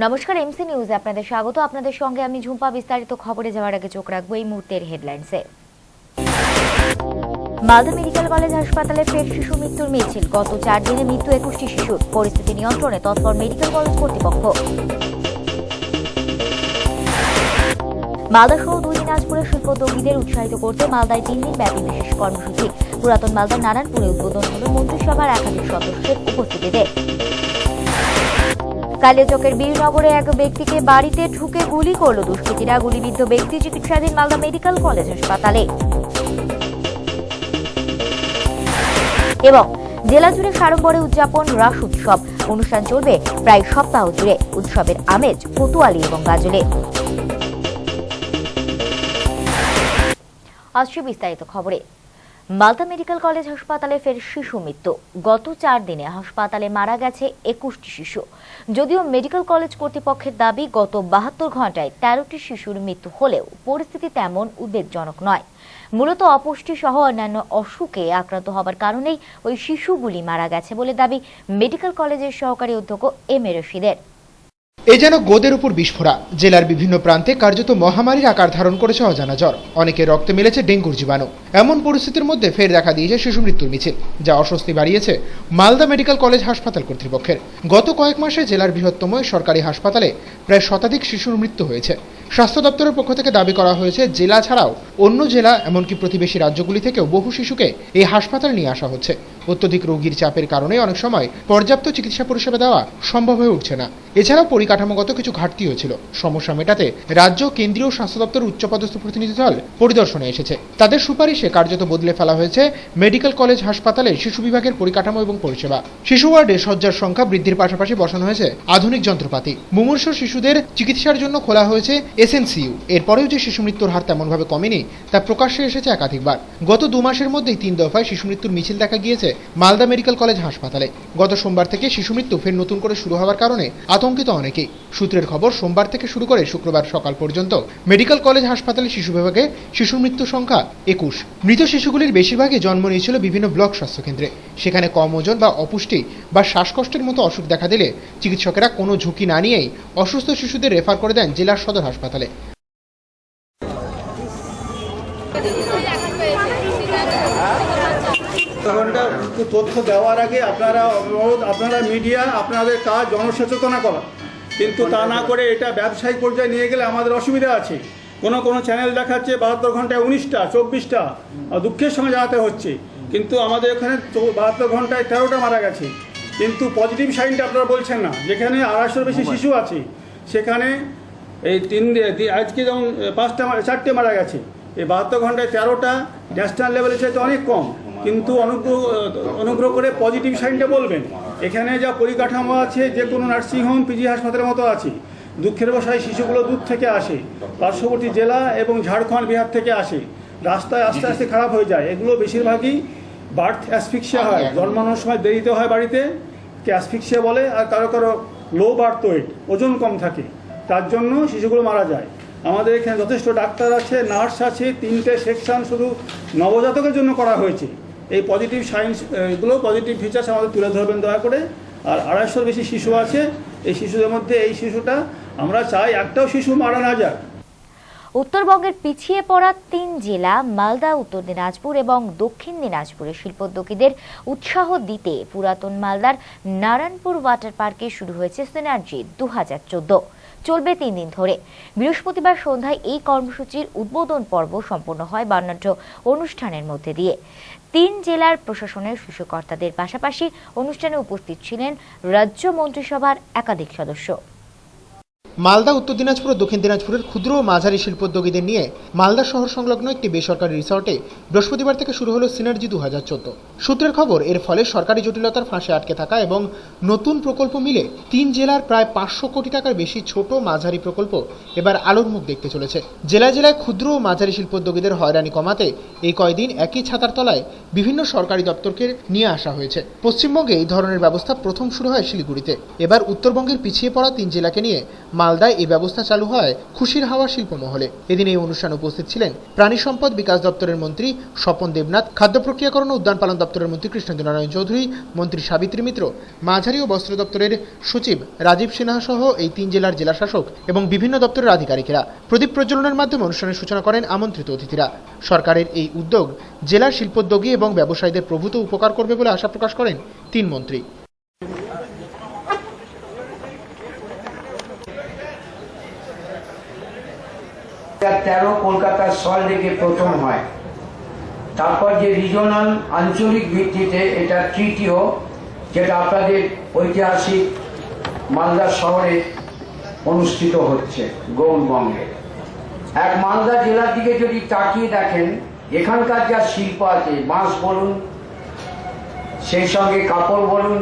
নমস্কার, এমসি নিউজে আপনাদের স্বাগত। আপনাদের সঙ্গে আমি ঝুম্পা। বিস্তারিত খবরে যাওয়ার আগে চোখ রাখবো এই মুহূর্তের হেডলাইন্সে। মালদা মেডিকেল কলেজ হাসপাতালে ফের শিশু মৃত্যুর মিছিল। গত 4 দিনে মৃত্যু 21টি শিশুর। পরিস্থিতি নিয়ন্ত্রণে তৎপর মেডিকেল কলেজ কর্তৃপক্ষ। মালদা সহ 2 দিনাজপুরের শিল্পোদ্যোগীদের উৎসাহিত করতে মালদায় 3 দিন ব্যাপী বিশেষ কর্মসূচি। পুরাতন মালদার নারায়ণপুরে উদ্বোধন হল মন্ত্রিসভার একাধিক সদস্যের উপস্থিতিতে। কালিয়াচকের বীরনগরে এক ব্যক্তিকে বাড়িতে ঢুকে গুলি করল দুষ্কৃতীরা। গুলিবিদ্ধ ব্যক্তি চিকিৎসাধীন মালদা মেডিকেল কলেজ হাসপাতালে। এবং জেলা জুড়ে সাড়ম্বরে উদযাপন রাস উৎসব। অনুষ্ঠান চলবে প্রায় সপ্তাহ জুড়ে। উৎসবের আমেজ কোতোয়ালি এবং গাজলে। আসছে বিস্তারিত খবরে। মালদা মেডিকেল কলেজ হাসপাতালে ফের শিশু মৃত্যু। গত 4 দিনে হাসপাতালে মারা গেছে 21টি শিশু। যদিও মেডিকেল কলেজ কর্তৃপক্ষের দাবি গত 72 ঘন্টায় 13টি শিশুর মৃত্যু হলেও পরিস্থিতি তেমন উদ্বেগজনক নয়। মূলত অপুষ্টি সহ অন্যান্য অসুখে আক্রান্ত হবার কারণেই ওই শিশুগুলি মারা গেছে বলে দাবি মেডিকেল কলেজের সহকারী অধ্যক্ষ এম এ রশিদের। এ যেন গোদের উপর বিস্ফোরা। জেলার বিভিন্ন প্রান্তে কার্যত মহামারীর আকার ধারণ করেছে অজানা জ্বর। অনেকের রক্তে মিলেছে ডেঙ্গুর জীবাণু। এমন পরিস্থিতির মধ্যে ফের দেখা দিয়েছে শিশু মৃত্যুর মিছিল, যা অস্বস্তি বাড়িয়েছে মালদা মেডিকেল কলেজ হাসপাতাল কর্তৃপক্ষের। গত কয়েক মাসে জেলার বৃহত্তম সরকারি হাসপাতালে প্রায় শতাধিক শিশুর মৃত্যু হয়েছে। স্বাস্থ্য দপ্তরের পক্ষ থেকে দাবি করা হয়েছে, জেলা ছাড়াও অন্য জেলা এমনকি প্রতিবেশী রাজ্যগুলি থেকেও বহু শিশুকে এই হাসপাতালে নিয়ে আসা হচ্ছে। অত্যধিক রোগীর চাপের কারণে অনেক সময় পর্যাপ্ত চিকিৎসা পরিষেবা দেওয়া সম্ভব হয়ে উঠছে না। এছাড়াও পরিকাঠামোগত কিছু ঘাটতিও ছিল। সমস্যা মেটাতে রাজ্য কেন্দ্রীয় স্বাস্থ্য দপ্তরের উচ্চপদস্থ প্রতিনিধি দল পরিদর্শনে এসেছে। তাদের সুপারিশে কার্যত বদলে ফেলা হয়েছে মেডিকেল কলেজ হাসপাতালের শিশু বিভাগের পরিকাঠামো এবং পরিষেবা। শিশু ওয়ার্ডে শয্যার সংখ্যা বৃদ্ধির পাশাপাশি বসানো হয়েছে আধুনিক যন্ত্রপাতি। মুমূর্ষু শিশুদের চিকিৎসার জন্য খোলা হয়েছে এসএনসিইউ। এরপরেও যে শিশু মৃত্যুর হার তেমনভাবে কমেনি তা প্রকাশ্যে এসেছে একাধিকবার। গত 2 মাসের মধ্যেই 3 দফায় শিশু মৃত্যুর মিছিল দেখা গিয়েছে মালদা মেডিকেল কলেজ হাসপাতালে। গত সোমবার থেকে শিশু মৃত্যু ফের নতুন করে শুরু হওয়ার কারণে আতঙ্কিত অনেকেই। সূত্রের খবর, সোমবার থেকে শুরু করে শুক্রবার সকাল পর্যন্ত মেডিকেল কলেজ হাসপাতালে শিশু বিভাগে শিশুর মৃত্যু সংখ্যা 21। মৃত শিশুগুলির বেশিরভাগই জন্ম নিয়েছিল বিভিন্ন ব্লক স্বাস্থ্যকেন্দ্রে। সেখানে কম ওজন বা অপুষ্টি বা শ্বাসকষ্টের মতো অসুখ দেখা দিলে চিকিৎসকেরা কোনো ঝুঁকি না নিয়েই অসুস্থ শিশুদের রেফার করে দেন জেলার সদর হাসপাতালে। তথ্য দেওয়ার আগে আপনারা মিডিয়া, আপনাদের কাজ জনসচেতনা করা, কিন্তু তা না করে এটা ব্যবসায়িক পর্যায়ে নিয়ে গেলে আমাদের অসুবিধা আছে। কোনো চ্যানেল দেখাচ্ছে 72 ঘন্টায় 19টা 24টা, দুঃখের সঙ্গে জানাতে হচ্ছে। কিন্তু আমাদের এখানে 72 ঘন্টায় 13টা মারা গেছে। কিন্তু পজিটিভ সাইনটা আপনারা বলছেন না। যেখানে 250-এর বেশি শিশু আছে সেখানে এই আজকে যেমন 4টে মারা গেছে। এই 72 ঘন্টায় 13টা ন্যাশনাল লেভেলের চাইতে অনেক কম। কিন্তু অনুগ্রহ করে পজিটিভ সাইনটা বলবেন। এখানে যা পরিকাঠামো আছে যে কোনো নার্সিংহোম, পিজি হাসপাতালের মতো আছে। দুঃখের বশায় শিশুগুলো দূর থেকে আসে, পার্শ্ববর্তী জেলা এবং ঝাড়খণ্ড, বিহার থেকে আসে। রাস্তায় আস্তে আস্তে খারাপ হয়ে যায়। এগুলো বেশিরভাগই বার্থ অ্যাসফিক্সিয়া হয়, জন্মানোর সময় দেরিতে হয় বাড়িতে, অ্যাসফিক্সিয়া বলে। আর কারো লো বার্থ ওয়েট, ওজন কম থাকে, তার জন্য শিশুগুলো মারা যায়। আমাদের এখানে যথেষ্ট ডাক্তার আছে, নার্স আছে, 3টে সেকশন শুধু নবজাতকের জন্য করা হয়েছে। এই পজিটিভ সাইন্স, এগুলো পজিটিভ ফিচার্স আমাদের তুলে ধরবেন দয়া করে। আর 250-এর বেশি শিশু আছে। এই শিশুদের মধ্যে এই শিশুটা আমরা চাই একটাও শিশু মারা না যাক। উত্তরবঙ্গের পিছিয়ে পড়া 3 জেলা মালদা, উত্তর দিনাজপুর এবং দক্ষিণ দিনাজপুরের শিল্পোদ্যোগীদের উৎসাহ দিতে পুরাতন মালদার নারায়ণপুর ওয়াটার পার্কে শুরু হয়েছে সিনার্জি 2014। চলবে 3 দিন ধরে। বৃহস্পতিবার সন্ধ্যায় এই কর্মসূচির উদ্বোধন পর্ব সম্পন্ন হয় বর্ণাঢ্য অনুষ্ঠানের মধ্যে দিয়ে। 3 জেলার প্রশাসনের শীর্ষকর্তাদের পাশাপাশি অনুষ্ঠানে উপস্থিত ছিলেন রাজ্য মন্ত্রিসভার একাধিক সদস্য। মালদা, উত্তর দিনাজপুর ও দক্ষিণ দিনাজপুরের ক্ষুদ্র ও মাঝারি শিল্পোদ্যোগীদের নিয়ে মালদা শহর সংলগ্ন একটি বেসরকারি রিসর্টে বৃহস্পতিবার থেকে শুরু হলো সিনার্জি 2014। সূত্রের খবর, এর ফলে সরকারি জটিলতার ফাঁসে আটকে থাকা এবং নতুন প্রকল্প মিলে 3 জেলার প্রায় 500 কোটি টাকার বেশি ছোট মাঝারি প্রকল্প এবার আলোর মুখ দেখতে চলেছে। জেলায় জেলায় ক্ষুদ্র ও মাঝারি শিল্পোদ্যোগীদের হয়রানি কমাতে এই কয়দিন একই ছাতার তলায় বিভিন্ন সরকারি দপ্তরকে নিয়ে আসা হয়েছে। পশ্চিমবঙ্গে এই ধরনের ব্যবস্থা প্রথম শুরু হয় শিলিগুড়িতে। এবার উত্তরবঙ্গের পিছিয়ে পড়া 3 জেলাকে নিয়ে মালদায় এই ব্যবস্থা চালু হয় খুশির হাওয়া শিল্প মহলে। এদিন এই অনুষ্ঠানে উপস্থিত ছিলেন প্রাণী সম্পদ বিকাশ দপ্তরের মন্ত্রী স্বপন দেবনাথ, খাদ্য প্রক্রিয়াকরণ ও উদ্যান পালন দপ্তরের মন্ত্রী কৃষ্ণেন্দ্র নারায়ণ চৌধুরী, মন্ত্রী সাবিত্রী মিত্র, মাঝারি ও বস্ত্র দপ্তরের সচিব রাজীব সিনহা সহ এই 3 জেলার জেলাশাসক এবং বিভিন্ন দপ্তরের আধিকারিকেরা। প্রদীপ প্রজ্বলনের মাধ্যমে অনুষ্ঠানের সূচনা করেন আমন্ত্রিত অতিথিরা। সরকারের এই উদ্যোগ জেলার শিল্পোদ্যোগী এবং ব্যবসায়ীদের প্রভূত উপকার করবে বলে আশা প্রকাশ করেন 3 মন্ত্রী। 2013 কলকাতার সল্ট লেকে প্রথম হয়, তারপর যে রিজনাল আঞ্চলিক ভিত্তিতে এটা তৃতীয়, যেটা আপনাদের ঐতিহাসিক মালদা শহরে অনুষ্ঠিত হচ্ছে গৌড়বঙ্গে। এক মালদা জেলার দিকে যদি তাকিয়ে দেখেন, এখানকার যা শিল্প আছে, বাঁশ বলুন, সেই সঙ্গে কাপড় বলুন,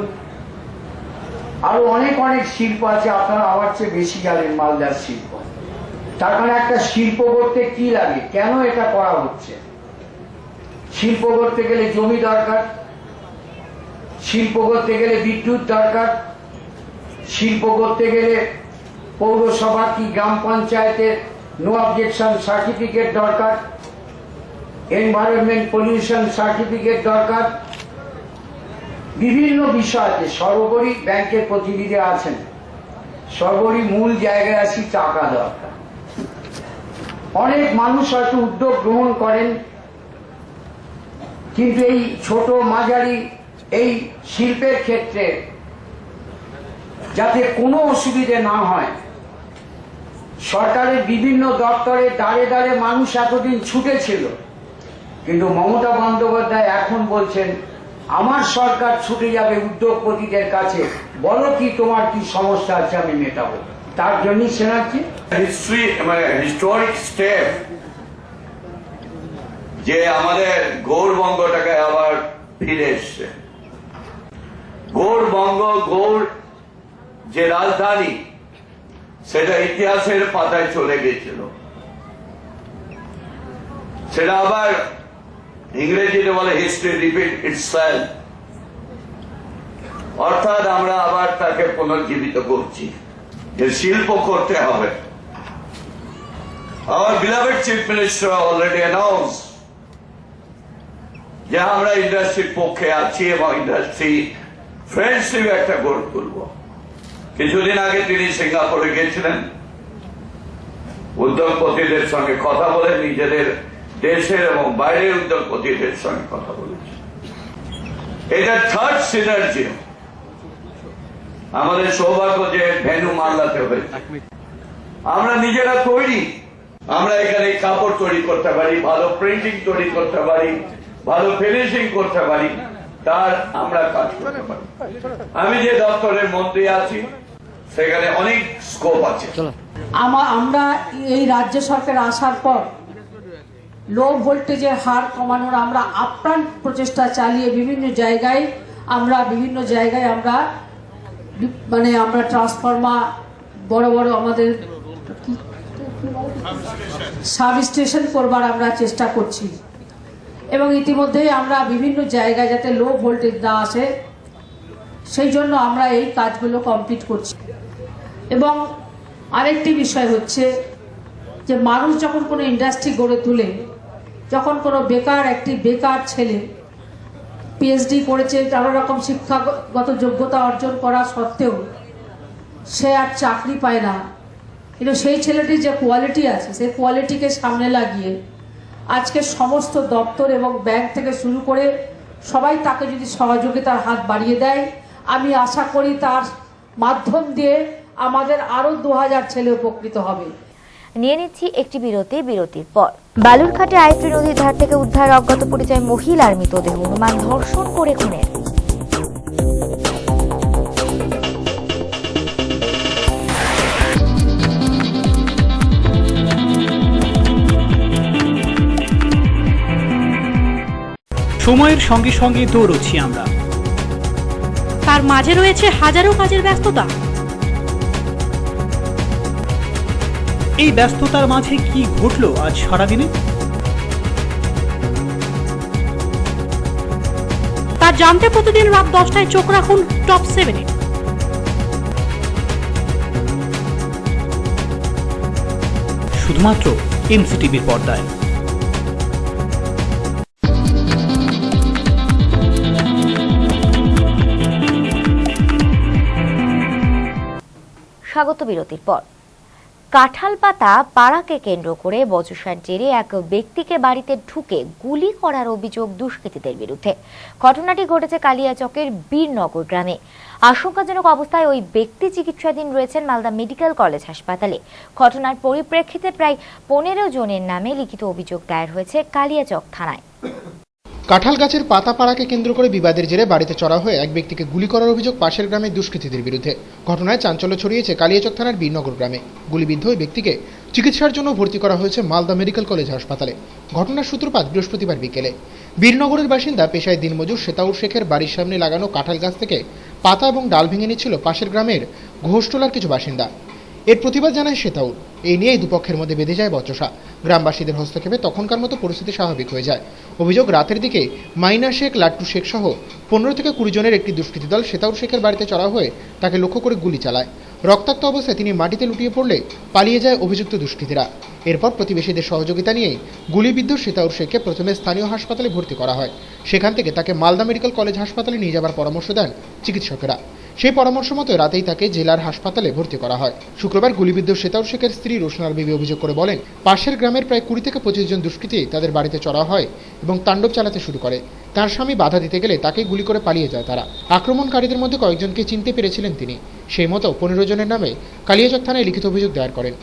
আরো অনেক অনেক শিল্প আছে, আপনারা আমার চেয়ে বেশি জানেন মালদার শিল্প। তার মানে একটা শিল্প করতে কি লাগে, কেন এটা করা হচ্ছে? শিল্প করতে গেলে জমি দরকার, শিল্প করতে গেলে বিদ্যুৎ দরকার, শিল্প করতে গেলে পৌরসভা কি গ্রাম পঞ্চায়েতের নো অবজেকশন সার্টিফিকেট দরকার, এনভায়রনমেন্ট পলিউশন সার্টিফিকেট দরকার, বিভিন্ন বিষয় আছে। সর্বোপরি ব্যাংকের প্রতিনিধি আছেন, সর্বোপরি মূল জায়গায় আসি, টাকা দরকার। অনেক মানুষ হয়তো উদ্যোগ গ্রহণ করেন, কিন্তু এই ছোট মাঝারি এই শিল্পের ক্ষেত্রে যাতে কোনো অসুবিধে না হয়, সরকারের বিভিন্ন দপ্তরে দাঁড়ে দাঁড়ে মানুষ এতদিন ছুটেছিল, কিন্তু মমতা বন্দ্যোপাধ্যায় এখন বলছেন আমার সরকার ছুটে যাবে উদ্যোগপতিদের কাছে, বলো কি তোমার কি সমস্যা আছে, আমি মেটাবো। তার জন্যই সেনাচ্ছি হিস্টোরিক স্টেপ যে আমাদের গৌড়বঙ্গটাকে আবার ফিরে এসছে। গৌড়বঙ্গ, গৌড় যে রাজধানী, সেটা ইতিহাসের পাতায় চলে গেছিল, সেটা আবার ইংরেজিতে বলে হিস্ট্রি রিপিট ইটসেলফ, অর্থাৎ আমরা আবার তাকে পুনর্জীবিত করছি, যে শিল্প করতে হবে। Our beloved Chief Minister already announced যে আমরা ইন্ডাস্ট্রির পক্ষে আছি এবং ইন্ডাস্ট্রি ফ্রেন্ডশিপ একটা গড়ে তুলব। কিছুদিন আগে তিনি সিঙ্গাপুরে গেছিলেন, উদ্যোগপতিদের সঙ্গে কথা বলে নিজেদের দেশের এবং বাইরের উদ্যোগপতিদের সঙ্গে কথা বলেছেন। এটা থার্ড সিনার্জি। আমাদের সৌভাগ্য যে ভেন্যু মালদাতে হয়েছে, আমরা নিজেরা তৈরি, আমরা এখানে কাপড় তৈরি করতে পারি, ভালো প্রিন্টিং তৈরি করতে পারি, ভালো ফিনিশিং করতে পারি, তার আমরা কাজ করতে পারি। আমি যে দপ্তরের মন্ত্রী আছি সেখানে অনেক স্কোপ আছে। আমরা এই রাজ্য সরকার আসার পর লো ভোল্টেজের হার কমানোর আমরা আপ্রাণ প্রচেষ্টা চালিয়ে বিভিন্ন জায়গায় আমরা ট্রান্সফরমার, বড় বড় আমাদের সাব স্টেশন করবার আমরা চেষ্টা করছি, এবং ইতিমধ্যেই আমরা বিভিন্ন জায়গায় যাতে লো ভোল্টেজ না আসে সেই জন্য আমরা এই কাজগুলো কমপ্লিট করছি। এবং আরেকটি বিষয় হচ্ছে যে মানুষ যখন কোনো ইন্ডাস্ট্রি গড়ে তোলে, যখন কোনো বেকার ছেলে পিএইচডি করেছে, নানা রকম শিক্ষাগত যোগ্যতা অর্জন করা সত্ত্বেও সে আর চাকরি পায় না, কিন্তু সেই ছেলেটির যে কোয়ালিটি আছে সেই কোয়ালিটিকে সামনে লাগিয়ে আজকে সমস্ত দপ্তর এবং ব্যাংক থেকে শুরু করে সবাই তাকে যদি সহযোগিতার হাত বাড়িয়ে দেয়, আমি আশা করি তার মাধ্যম দিয়ে আমাদের আরো 2000 ছেলে উপকৃত হবে। নিয়ে নিচ্ছি একটি বিরতির পর। বালুরঘাটে আইফ্রি নদীর ধার থেকে উদ্ধার অজ্ঞাত পরিচয় মহিলার মৃতদেহ, অনুমান ধর্ষণ করে খুনের। সময়ের সঙ্গে সঙ্গে দৌড়চ্ছি আমরা, তার মাঝে রয়েছে হাজারো কাজের ব্যস্ততা। এই ব্যস্ততার মাঝে কি ঘটলো আজ সারাদিনে, তা জানতে প্রতিদিন রাত 10টায় চোখ রাখুন টপ 7-এ। শুধুমাত্র এমসিটিভির পর্দায়। স্বাগত বিরতির পর। কাঁঠালপাতা পাড়াকে কেন্দ্র করে বচসার জেরে এক ব্যক্তিকে বাড়িতে ঢুকে গুলি করার অভিযোগ দুষ্কৃতীদের বিরুদ্ধে। ঘটনাটি ঘটেছে কালিয়াচকের বীরনগর গ্রামে। আশঙ্কাজনক অবস্থায় ওই ব্যক্তি চিকিৎসাধীন রয়েছেন মালদা মেডিকেল কলেজ হাসপাতালে। ঘটনার পরিপ্রেক্ষিতে প্রায় 15 জনের নামে লিখিত অভিযোগ দায়ের হয়েছে কালিয়াচক থানায়। কাঁঠাল গাছের পাতা পাড়াকে কেন্দ্র করে বিবাদের জেরে বাড়িতে চড়া হয়ে এক ব্যক্তিকে গুলি করার অভিযোগ পাশের গ্রামের দুষ্কৃতীদের বিরুদ্ধে। ঘটনায় চাঞ্চল্য ছড়িয়েছে কালিয়াচক থানার বীরনগর গ্রামে। গুলিবিদ্ধ ওই ব্যক্তিকে চিকিৎসার জন্য ভর্তি করা হয়েছে মালদা মেডিকেল কলেজ হাসপাতালে। ঘটনার সূত্রপাত বৃহস্পতিবার বিকেলে। বীরনগরের বাসিন্দা পেশায় দিনমজুর সেতাউর শেখের বাড়ির সামনে লাগানো কাঁঠাল গাছ থেকে পাতা এবং ডাল ভেঙে নিচ্ছিল পাশের গ্রামের ঘোষটোলার কিছু বাসিন্দা। এর প্রতিবাদ জানায় সেতাউর। এই নিয়েই দুপক্ষের মধ্যে বেঁধে যায় বচসা। গ্রামবাসীদের হস্তক্ষেপে তখনকার মতো পরিস্থিতি স্বাভাবিক হয়ে যায়। অভিযোগ, রাতের দিকে মাইনা শেখ, লাট্টু শেখ সহ 15 থেকে 20 জনের একটি দুষ্কৃতী দল সেতাউর শেখের বাড়িতে চড়া হয়ে তাকে লক্ষ্য করে গুলি চালায়। রক্তাক্ত অবস্থায় তিনি মাটিতে লুটিয়ে পড়লে পালিয়ে যায় অভিযুক্ত দুষ্কৃতীরা। এরপর প্রতিবেশীদের সহযোগিতা নিয়েই গুলিবিদ্ধ সেতাউর শেখকে প্রথমে স্থানীয় হাসপাতালে ভর্তি করা হয়। সেখান থেকে তাকে মালদা মেডিকেল কলেজ হাসপাতালে নিয়ে যাবার পরামর্শ দেন চিকিৎসকেরা। সেই পরামর্শ মতো রাতেই তাকে জেলার হাসপাতালে ভর্তি করা হয়। শুক্রবার গুলিবিদ্ধ সেতাউর শেখের স্ত্রী রোশনার বিবি অভিযোগ করে বলেন, পাশের গ্রামের প্রায় 20 থেকে 25 জন দুষ্কৃতী তাদের বাড়িতে চড়া হয় এবং তাণ্ডব চালাতে শুরু করে। তার স্বামী বাধা দিতে গেলে তাকে গুলি করে পালিয়ে যায় তারা। আক্রমণকারীদের মধ্যে কয়েকজনকে চিনতে পেরেছিলেন তিনি। সেই মতো 15 জনের নামে কালিয়াচক থানায় লিখিত অভিযোগ দায়ের করেন।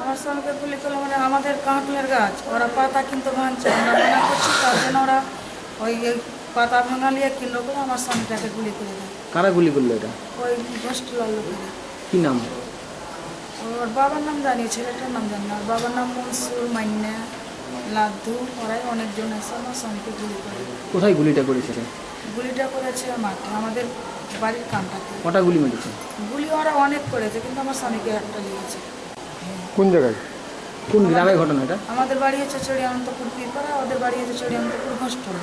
আমার স্বামীকে গুলি করলো, মানে আমাদের কাঁঠালের গাছ ওরা পাতা কিন্তু ভাঙছে, আমরা মনে করছি তার জন্য ওরা ওই পাতা ভাঙা নিয়ে কিনলো করে আমার স্বামীটাকে গুলি করে দেয়। কারা গুলি করলো এটা? ওই হোস্টেলার লোকেরা। কি নাম? ওর বাবার নাম জানি, ছেলেটার নাম জানি না। ওর বাবার নাম মনসুর, মান্না, লাদ্দু, ওরাই অনেকজন আছে আমার স্বামীকে গুলি করে। কোথায় গুলিটা করেছিল? গুলিটা করেছে মাঠে, আমাদের বাড়ির কানটাতে। কটা গুলি মেরেছে? গুলি ওরা অনেক করেছে, কিন্তু আমার স্বামীকে একটা লেগেছে। কোন জায়গায়, কোন গ্রামে ঘটনা এটা? আমাদের বাড়ি হচ্ছে চড়িয়ান্তপুর পিপাড়া, ওদের বাড়ি হচ্ছে চড়িয়ান্তপুর হোস্টেল।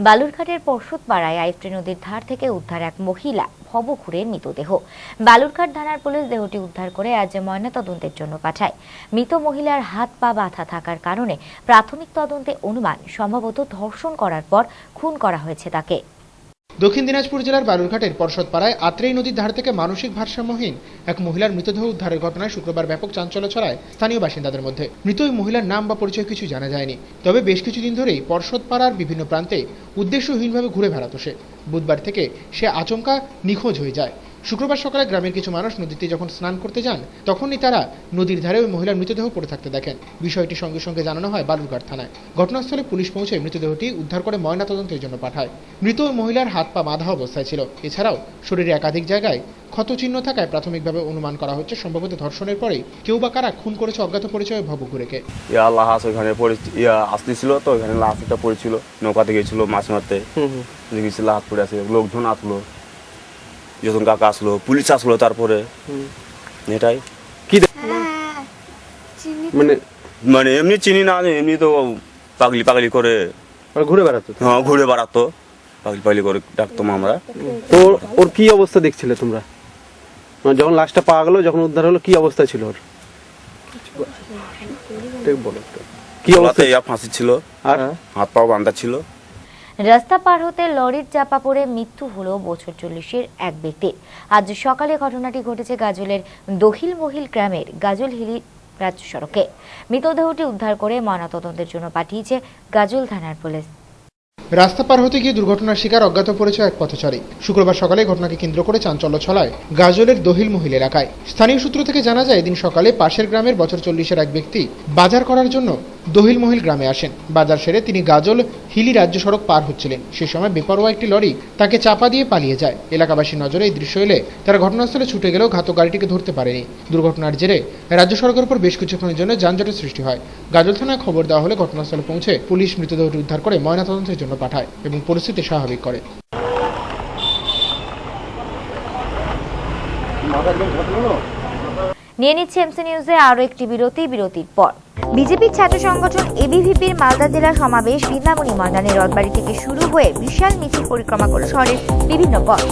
বালুরঘাটের পর্ষদপাড়ায় আইফ্রি নদীর ধার থেকে উদ্ধার এক মহিলা ভবঘুরের মৃতদেহ। বালুরঘাট থানার পুলিশ দেহটি উদ্ধার করে আজ ময়নাতদন্তের জন্য পাঠায়। মৃত মহিলার হাত পা বাঁধা থাকার কারণে প্রাথমিক তদন্তে অনুমান সম্ভবত ধর্ষণ করার পর খুন করা হয়েছে তাকে। দক্ষিণ দিনাজপুর জেলার বালুরঘাটের পর্ষদপাড়ায় আত্রেই নদীর ধার থেকে মানসিক ভারসাম্যহীন এক মহিলার মৃতদেহ উদ্ধারের ঘটনায় শুক্রবার ব্যাপক চাঞ্চল্য ছড়ায় স্থানীয় বাসিন্দাদের মধ্যে। মৃত ওই মহিলার নাম বা পরিচয় কিছু জানা যায়নি। তবে বেশ কিছুদিন ধরেই পর্ষদপাড়ার বিভিন্ন প্রান্তে উদ্দেশ্যহীনভাবে ঘুরে বেড়াতো সে। বুধবার থেকে সে আচমকা নিখোঁজ হয়ে যায়। শুক্রবার সকালে গ্রামের কিছু মানুষ নদীতে যখন স্নান করতে যান, তখনই তারা নদীর ধারে ওই মহিলার মৃতদেহ পড়ে থাকতে দেখেন। বিষয়টি সঙ্গে সঙ্গে জানানো হয় বালুরঘাট থানায়। ঘটনাস্থলে পুলিশ পৌঁছে মৃতদেহটি উদ্ধার করে ময়নাতদন্তের জন্য পাঠায়। মৃত ওই মহিলার হাত পা বাঁধা অবস্থায় ছিল। এছাড়াও শরীরে একাধিক জায়গায় ক্ষতচিহ্ন থাকায় প্রাথমিকভাবে অনুমান করা হচ্ছে সম্ভবত ধর্ষণের পরেই কেউ বা কারা খুন করেছে অজ্ঞাত পরিচয় ভবঘুরেকে। লাহাস ওইখানে আসতেছিল, তো ওইখানে লাহাসটা পড়েছিল, নৌকাতে গেছিল মাছ মারতে, দেখেছি লাহাস পড়ে আছে। লোকজন আসলো, যখন কাকা আসলো, পুলিশ আসলো, তারপরে এটাই কি মানে এমনি চিনি না, এমনি তো পাগলি পাগলি করে ঘুরে বেড়াতো। হ্যাঁ, ঘুরে বেড়াতো, পাগলি পাগলি করে ডাকতাম আমরা। তো ওর কি অবস্থা দেখছিলে তোমরা যখন লাশটা পাওয়া গেল, যখন উদ্ধার হলো? কি অবস্থা ছিল ওর? কি অবস্থা? ফাঁসি ছিল আর হাত পাও বাঁধা ছিল। রাস্তা পার হতে লরির চাপা পড়ে মৃত্যু হলো বছর 40-এর এক ব্যক্তির। আজ সকালে ঘটনাটি ঘটেছে গাজলের দহিল মহিল গ্রামের গাজল হিলি রাজ্য সড়কে। মৃতদেহটি উদ্ধার করে ময়নাতদন্তের জন্য পাঠিয়েছে গাজল থানার পুলিশ। রাস্তা পার হতে গিয়ে দুর্ঘটনার শিকার অজ্ঞাত পরিচয় এক পথচারী। শুক্রবার সকালে ঘটনাকে কেন্দ্র করে চাঞ্চল্য ছড়ায় গাজলের দহিল মহিল এলাকায়। স্থানীয় সূত্র থেকে জানা যায়, এদিন সকালে পাশের গ্রামের বছর 40-এর এক ব্যক্তি বাজার করার জন্য দহিল মহিল গ্রামে আসেন। বাজার সেরে তিনি গাজল হিলি রাজ্য সড়ক পার হচ্ছিলেন। সে সময় বেপরোয়া একটি লরি তাকে চাপা দিয়ে পালিয়ে যায়। এলাকাবাসীর নজরে এই দৃশ্য এলে তারা ঘটনাস্থলে ছুটে গেলেও ঘাতক গাড়িটিকে ধরতে পারেনি। দুর্ঘটনার জেরে রাজ্য সড়কের উপর বেশ কিছুক্ষণের জন্য যানজটের সৃষ্টি হয়। গাজল থানায় খবর দেওয়া হলে ঘটনাস্থলে পৌঁছে পুলিশ মৃতদেহটি উদ্ধার করে ময়নাতদন্তের জন্য পাঠায় এবং পরিস্থিতি স্বাভাবিক করে। নিয়ে নিচ্ছে এমসি নিউজে আরো একটি বিরতির পর। বিজেপির ছাত্র সংগঠন এবিভিপির মালদা জেলা সমাবেশ বৃন্দাবনী ময়দানে রথবাড়ি থেকে শুরু হয়ে বিশাল মিছিল পরিক্রমা করে শহরের বিভিন্ন পথ।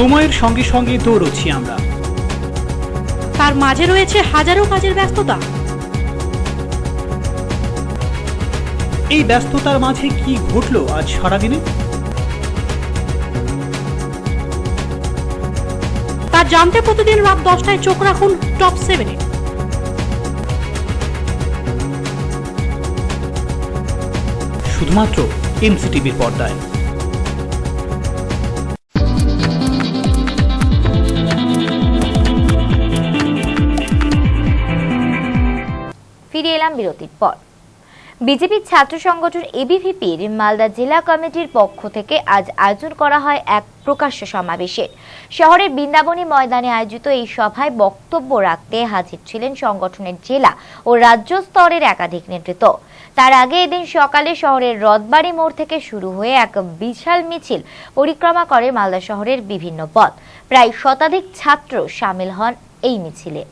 সময়ের সঙ্গে সঙ্গে দৌড়চ্ছি আমরা। তার মাঝে রয়েছে হাজারো কাজের ব্যস্ততা। এই ব্যস্ততার মাঝে কি ঘটলো আজ সারাদিনে? তা জানতে প্রতিদিন রাত 10টায় চোখ রাখুন টপ 7-এ। শুধুমাত্র এমসিটিভির পর্দায়। ফিরে এলাম বিরতির পর। বিজেপি ছাত্র সংগঠন এবিভিপির মালদা জেলা কমিটির পক্ষ থেকে আজ আয়োজন করা হয় এক প্রকাশ্য সমাবেশের। শহরের বৃন্দাবনী ময়দানে আয়োজিত এই সভায় বক্তব্য রাখতে হাজির ছিলেন সংগঠনের জেলা ও রাজ্য স্তরের একাধিক নেতৃত্ব। তার আগে এদিন সকালে শহরের রথবাড়ি মোড় থেকে শুরু হয়ে এক বিশাল মিছিল পরিক্রমা করে মালদা শহরের বিভিন্ন পথ। প্রায় শতাধিক ছাত্র সামিল হন এই মিছিলে।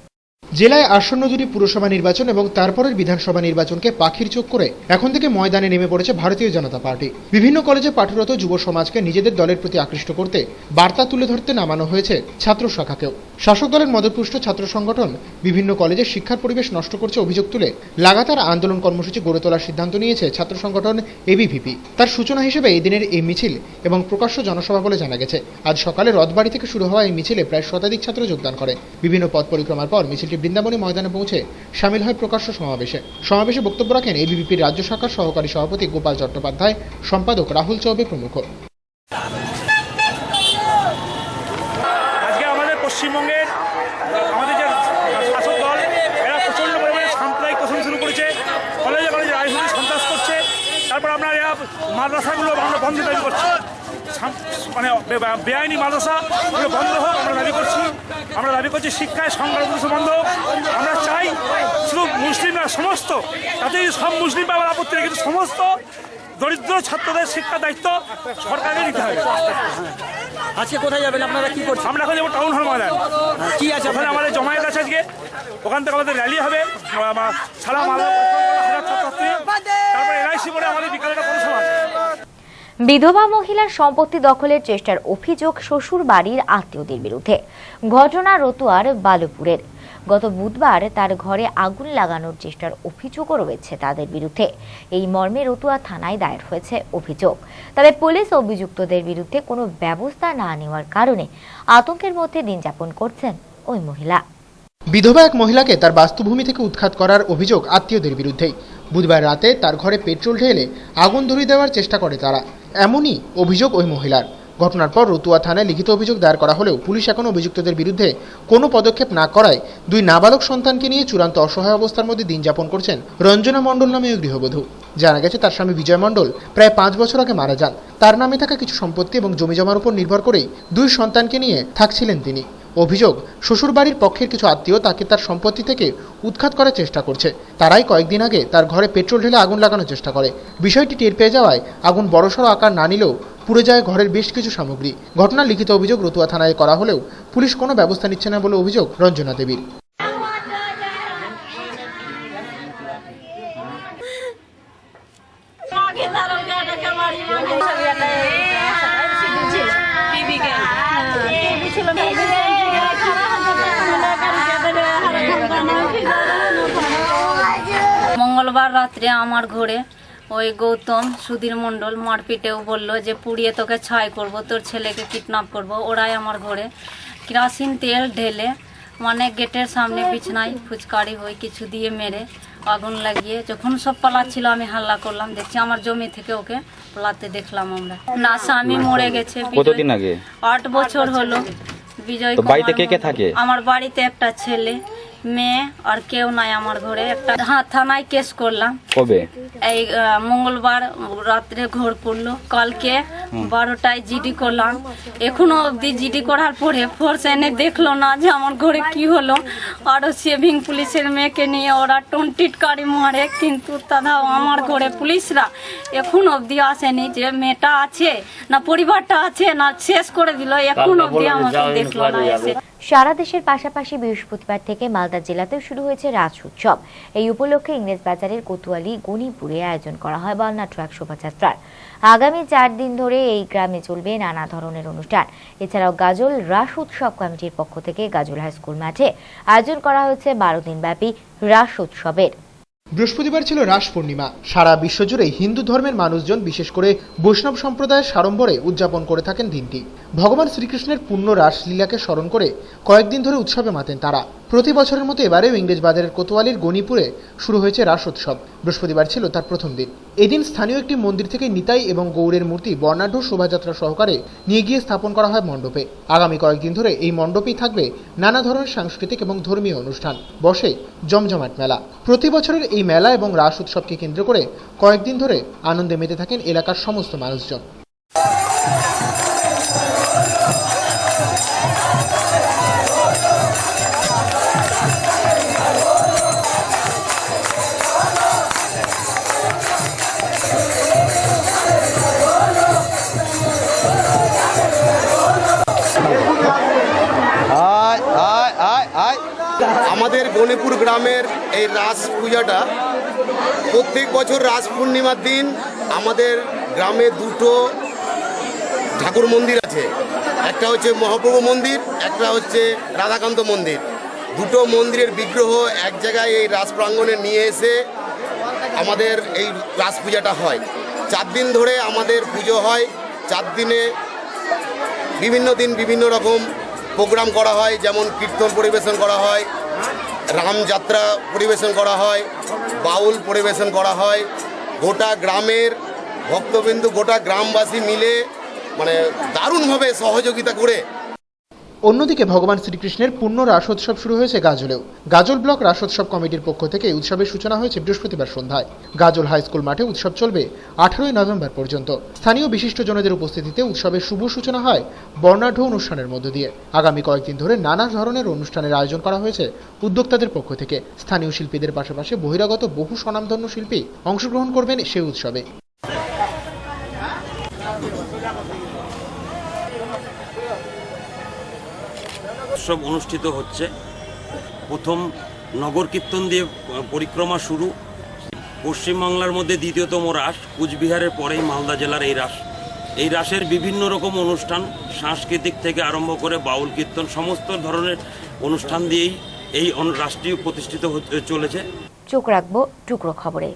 জেলায় আসন্ন দুটি পুরসভা নির্বাচন এবং তারপরের বিধানসভা নির্বাচনকে পাখির চোখ করে এখন থেকে ময়দানে নেমে পড়েছে ভারতীয় জনতা পার্টি। বিভিন্ন কলেজে পাঠরত যুব সমাজকে নিজেদের দলের প্রতি আকৃষ্ট করতে বার্তা তুলে ধরতে নামানো হয়েছে ছাত্র শাখাকেও। শাসক দলের মদতপুষ্ট ছাত্র সংগঠন বিভিন্ন কলেজে শিক্ষার পরিবেশ নষ্ট করছে অভিযোগ তুলে লাগাতার আন্দোলন কর্মসূচি গড়ে তোলার সিদ্ধান্ত নিয়েছে ছাত্র সংগঠন এবিভিপি। তার সূচনা হিসেবে এই দিনের এই মিছিল এবং প্রকাশ্য জনসভা বলে জানা গেছে। আজ সকালে রথবাড়ি থেকে শুরু হওয়া এই মিছিলে প্রায় শতাধিক ছাত্র যোগদান করে। বিভিন্ন পথ পরিক্রমার পর মিছিলটি বৃন্দাবনী ময়দানে পৌঁছে সামিল হয় প্রকাশ্য সমাবেশে বক্তব্য রাখেন এবিভিপির রাজ্য শাখার সহকারী সভাপতি গোপাল চট্টোপাধ্যায়, সম্পাদক রাহুল চৌবে প্রমুখ। আজকে আমাদের পশ্চিমবঙ্গের আমাদের যে শাসক দল এরা প্রচণ্ড পরিমাণে সাম্প্রদায়িক তোষণ শুরু করেছে, কলেজে কলেজে রাজনৈতিক সন্ত্রাস করছে। তারপর আমরা এরা মাদ্রাসাগুলো আমরা বন্ধ দাবি করছি, মানে বেআইনি মাদ্রাসাগুলো বন্ধ হোক আমরা দাবি করছি। আমরা দাবি করছি শিক্ষায় সংখ্যালঘু বন্ধ হোক। আমরা চাই শুধু মুসলিমরা সমস্ত, তাতে সব মুসলিম পাওয়ার আপত্তি নেই, কিন্তু সমস্ত দরিদ্র ছাত্রদের শিক্ষার দায়িত্ব সরকারকে নিতে হবে। আজকে কোথায় যাবেন আপনারা, কি করছেন? আমরা এখন যাবো টাউন হল ময়দান। কি আছে ওখানে আমাদের জমায়েত আছে আজকে, ওখান থেকে আমাদের র্যালি হবে সারা মালদা ছাত্রছাত্রী, তারপরে এনআইসি বলে আমাদের বিকালে একটা পৌরসভা আছে। বিধবা মহিলার সম্পত্তি দখলের চেষ্টার অভিযোগ শ্বশুর বাড়ির আত্মীয়দের বিরুদ্ধে। ঘটনা রতুয়ার বালুপুরের। গত বুধবার তার ঘরে আগুন লাগানোর চেষ্টার অভিযোগও রয়েছে তাদের বিরুদ্ধে। এই মর্মে রতুয়া থানায় দায়ের হয়েছে অভিযোগ। তবে পুলিশ অভিযুক্তদের বিরুদ্ধে কোনো ব্যবস্থা না নেওয়ার কারণে আতঙ্কের মধ্যে দিন যাপন করছেন ওই মহিলা। বিধবা এক মহিলাকে তার বাস্তুভূমি থেকে উৎখাত করার অভিযোগ আত্মীয়দের বিরুদ্ধেই। বুধবার রাতে তার ঘরে পেট্রোল ঢেলে আগুন ধরিয়ে দেওয়ার চেষ্টা করে তারা, এমনই অভিযোগ ওই মহিলার। ঘটনার পর রতুয়া থানায় লিখিত অভিযোগ দায়ের করা হলেও পুলিশ এখনও অভিযুক্তদের বিরুদ্ধে কোনো পদক্ষেপ না করায় দুই নাবালক সন্তানকে নিয়ে চূড়ান্ত অসহায় অবস্থার মধ্যে দিন যাপন করছেন রঞ্জনা মণ্ডল নামে ওই গৃহবধূ। জানা গেছে তার স্বামী বিজয় মণ্ডল প্রায় 5 বছর আগে মারা যান। তার নামে থাকা কিছু সম্পত্তি এবং জমিজমার উপর নির্ভর করেই দুই সন্তানকে নিয়ে থাকছিলেন তিনি। অভিযোগ, শ্বশুরবাড়ির পক্ষের কিছু আত্মীয় তাকে তার সম্পত্তি থেকে উৎখাত করার চেষ্টা করছে। তারাই কয়েকদিন আগে তার ঘরে পেট্রোল ঢেলে আগুন লাগানোর চেষ্টা করে। বিষয়টি টের পেয়ে যাওয়ায় আগুন বড়সড় আকার না নিলেও পুড়ে যায় ঘরের বেশ কিছু সামগ্রী। ঘটনার লিখিত অভিযোগ রতুয়া থানায় করা হলেও পুলিশ কোনো ব্যবস্থা নিচ্ছে না বলে অভিযোগ রঞ্জনা দেবীর। মঙ্গলবার রাত্রে আমার ঘরে ওই গৌতম সুধীর মণ্ডল মারপিটেও বললো যে পুড়িয়ে তোকে ছাই করব, তোর ছেলেকে কিডন্যাপ করব। ওরাই আমার ঘরে কেরোসিন তেল ঢেলে মানে গেটের সামনে বিছনায় ফুচকারি হয়ে কিছু দিয়ে মেরে আগুন লাগিয়ে যখন সব পালাচ্ছিল আমি হাল্লা করলাম, দেখছি আমার জমি থেকে ওকে পালাতে দেখলাম আমরা। না, স্বামী মরে গেছে। কতদিন আগে? 8 বছর হলো। বিজয় বাড়িতে কে কে থাকে? আমার বাড়িতে একটা ছেলে, মেয়ে আর কেউ নাই আমার ঘরে। একটা থানায় কেস করলাম। কবে? এই মঙ্গলবার রাত্রে ঘর পড়লো। কালকে 12টায় জিডি করলাম। এখনো অবধি জিডি করার পরে ফোর্স এনে দেখলো না যে আমার ঘরে কি হলো। আরো সেভিং পুলিশের মেয়েকে নিয়ে ওরা টিটকারি মারে, কিন্তু তারাও আমার ঘরে পুলিশরা এখন অবধি আসেনি যে মেয়েটা আছে না পরিবারটা আছে না শেষ করে দিল। এখন অবধি আমাকে দেখলো না এসে। সারা দেশের পাশাপাশি বৃহস্পতিবার থেকে মালদা জেলাতেও শুরু হয়েছে রাজ উৎসব। এই উপলক্ষে ইংরেজ বাজারের কোতোয়ালি গণিপুরে আয়োজন করা হয় বর্ণাঢ্য এক শোভাযাত্রার। আগামী 4 দিন ধরে এই গ্রামে চলবে নানা ধরনের অনুষ্ঠান। এছাড়াও গাজল রাস উৎসব কমিটির পক্ষ থেকে গাজল হাই স্কুল মাঠে আয়োজন করা হয়েছে 12 দিন ব্যাপী রাস উৎসবের। বৃহস্পতিবার ছিল রাস পূর্ণিমা। সারা বিশ্বজুড়ে হিন্দু ধর্মের মানুষজন, বিশেষ করে বৈষ্ণব সম্প্রদায়ের সাড়ম্বরে উদযাপন করে থাকেন দিনটি। ভগবান শ্রীকৃষ্ণের পূর্ণ রাসলীলাকে স্মরণ করে কয়েকদিন ধরে উৎসবে মাতেন তারা। প্রতি বছরের মতো এবারেও ইংরেজ বাজারের কোতোয়ালির গণিপুরে শুরু হয়েছে রাস উৎসব। বৃহস্পতিবার ছিল তার প্রথম দিন। এদিন স্থানীয় একটি মন্দির থেকে নিতাই এবং গৌড়ের মূর্তি বর্ণাঢ্য শোভাযাত্রা সহকারে নিয়ে গিয়ে স্থাপন করা হয় মণ্ডপে। আগামী কয়েকদিন ধরে এই মণ্ডপেই থাকবে নানা ধরনের সাংস্কৃতিক এবং ধর্মীয় অনুষ্ঠান। বসে জমজমাট মেলা। প্রতি বছরের এই মেলা এবং রাস উৎসবকে কেন্দ্র করে কয়েকদিন ধরে আনন্দে মেতে থাকেন এলাকার সমস্ত মানুষজন। আমাদের গণিপুর গ্রামের এই রাস পূজাটা প্রত্যেক বছর রাস পূর্ণিমার দিন আমাদের গ্রামে দুটো ঠাকুর মন্দির আছে। একটা হচ্ছে মহাপ্রভু মন্দির, একটা হচ্ছে রাধাকান্ত মন্দির। দুটো মন্দিরের বিগ্রহ এক জায়গায় এই রাস প্রাঙ্গণে নিয়ে এসে আমাদের এই রাস পূজাটা হয়। 4 দিন ধরে আমাদের পুজো হয়। 4 দিনে বিভিন্ন দিন বিভিন্ন রকম প্রোগ্রাম করা হয়, যেমন কীর্তন পরিবেশন করা হয়, রামযাত্রা পরিবেশন করা হয়, বাউল পরিবেশন করা হয়। গোটা গ্রামের ভক্তবিন্দু, গোটা গ্রামবাসী মিলে মানে দারুণভাবে সহযোগিতা করে। অন্যদিকে ভগবান শ্রীকৃষ্ণের পূর্ণ রাসোৎসব শুরু হয়েছে গাজলেও। গাজল ব্লক রাসোৎসব কমিটির পক্ষ থেকে উৎসবের সূচনা হয়েছে বৃহস্পতিবার সন্ধ্যায়। গাজল হাই স্কুল মাঠে উৎসব চলবে 18 নভেম্বর পর্যন্ত। স্থানীয় বিশিষ্টজনদের উপস্থিতিতে উৎসবের শুভ সূচনা হয় বর্ণাঢ্য অনুষ্ঠানের মধ্য দিয়ে। আগামী কয়েকদিন ধরে নানা ধরনের অনুষ্ঠানের আয়োজন করা হয়েছে উদ্যোক্তাদের পক্ষ থেকে। স্থানীয় শিল্পীদের পাশাপাশি বহিরাগত বহু স্বনামধন্য শিল্পী অংশগ্রহণ করবেন সেই উৎসবে। উৎসব অনুষ্ঠিত হচ্ছে। প্রথম নগর কীর্তন দিয়ে পরিক্রমা শুরু। পশ্চিমবাংলার মধ্যে দ্বিতীয়তম রাস, কুচবিহারের পরেই মালদা জেলার এই রাস। এই রাসের বিভিন্ন রকম অনুষ্ঠান, সাংস্কৃতিক থেকে আরম্ভ করে বাউল কীর্তন, সমস্ত ধরনের অনুষ্ঠান দিয়েই এই রাষ্ট্রীয় প্রতিষ্ঠিত চলেছে। চোখ রাখবো টুকরো খবরে।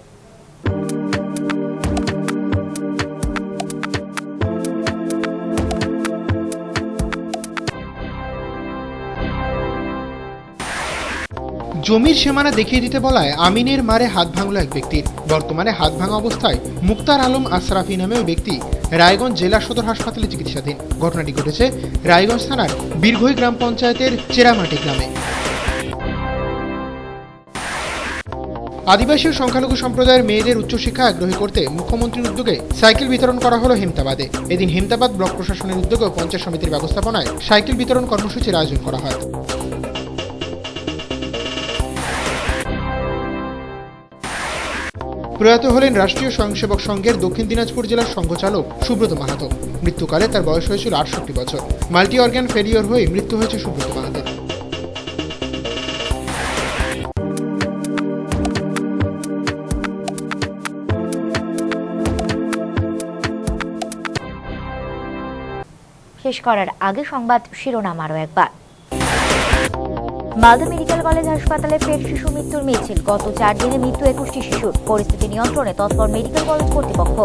জমির সীমানা দেখিয়ে দিতে বলায় আমিনের মারে হাত ভাঙল এক ব্যক্তির। বর্তমানে হাত ভাঙা অবস্থায় মুক্তার আলম আশরাফি নামে ওই ব্যক্তি রায়গঞ্জ জেলা সদর হাসপাতালে চিকিৎসাধীন। ঘটনাটি ঘটেছে রায়গঞ্জ থানার বীরঘই গ্রাম পঞ্চায়েতের চেরামাটি গ্রামে। আদিবাসী ও সংখ্যালঘু সম্প্রদায়ের মেয়েদের উচ্চশিক্ষা আগ্রহী করতে মুখ্যমন্ত্রীর উদ্যোগে সাইকেল বিতরণ করা হলো হেমতাবাদে। এদিন হেমতাবাদ ব্লক প্রশাসনের উদ্যোগে ও পঞ্চায়েত সমিতির ব্যবস্থাপনায় সাইকেল বিতরণ কর্মসূচির আয়োজন করা হয়। প্রয়াত হলেন রাষ্ট্রীয় স্বয়ংসেবক সংঘের দক্ষিণ দিনাজপুর জেলার সংঘচালক সুব্রত মাহাতো। মৃত্যুকালে তার বয়স হয়েছিল 68 বছর। মাল্টি অর্গান ফেলিওর হয়ে মৃত্যু হয়েছে সুব্রত মাহাতো। শেষ করার আগে সংবাদ শিরোনাম আরও একবার। মালদা মেডিকেল কলেজ হাসপাতালে ফের শিশু মৃত্যুর মিছিল। গত 4 দিনে মৃত্যু 21টি শিশুর। পরিস্থিতি নিয়ন্ত্রণে তৎপর মেডিকেল কলেজ কর্তৃপক্ষ।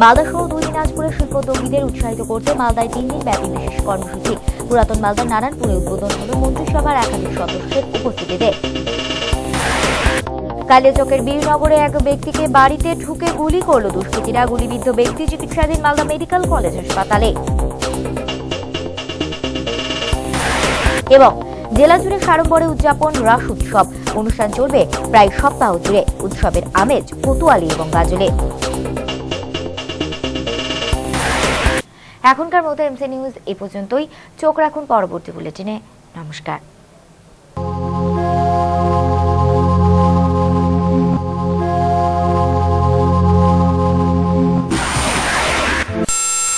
মালদা সহ 2 দিনাজপুরের শিল্পোদ্যোগীদের উৎসাহিত করতে মালদায় 3 দিন ব্যাপী বিশেষ কর্মসূচি। পুরাতন মালদার নারায়ণপুরে উদ্বোধন হল মন্ত্রিসভার একাধিক সদস্যের উপস্থিতিতে। কালিয়াচকের বীরনগরে এক ব্যক্তিকে বাড়িতে ঢুকে গুলি করল দুষ্কৃতীরা। গুলিবিদ্ধ ব্যক্তি চিকিৎসাধীন মালদা মেডিকেল কলেজ হাসপাতালে। এবং জেলা জুড়ে সাড়ম্বরে উদযাপন রাস উৎসব। অনুষ্ঠান চলবে প্রায় সপ্তাহ জুড়ে। উৎসবের আমেজ কোতোয়ালি এবং গাজলে। এখনকার মতো এমসি নিউজ এ পর্যন্তই। চোখ রাখুন পরবর্তী বুলেটিনে। নমস্কার।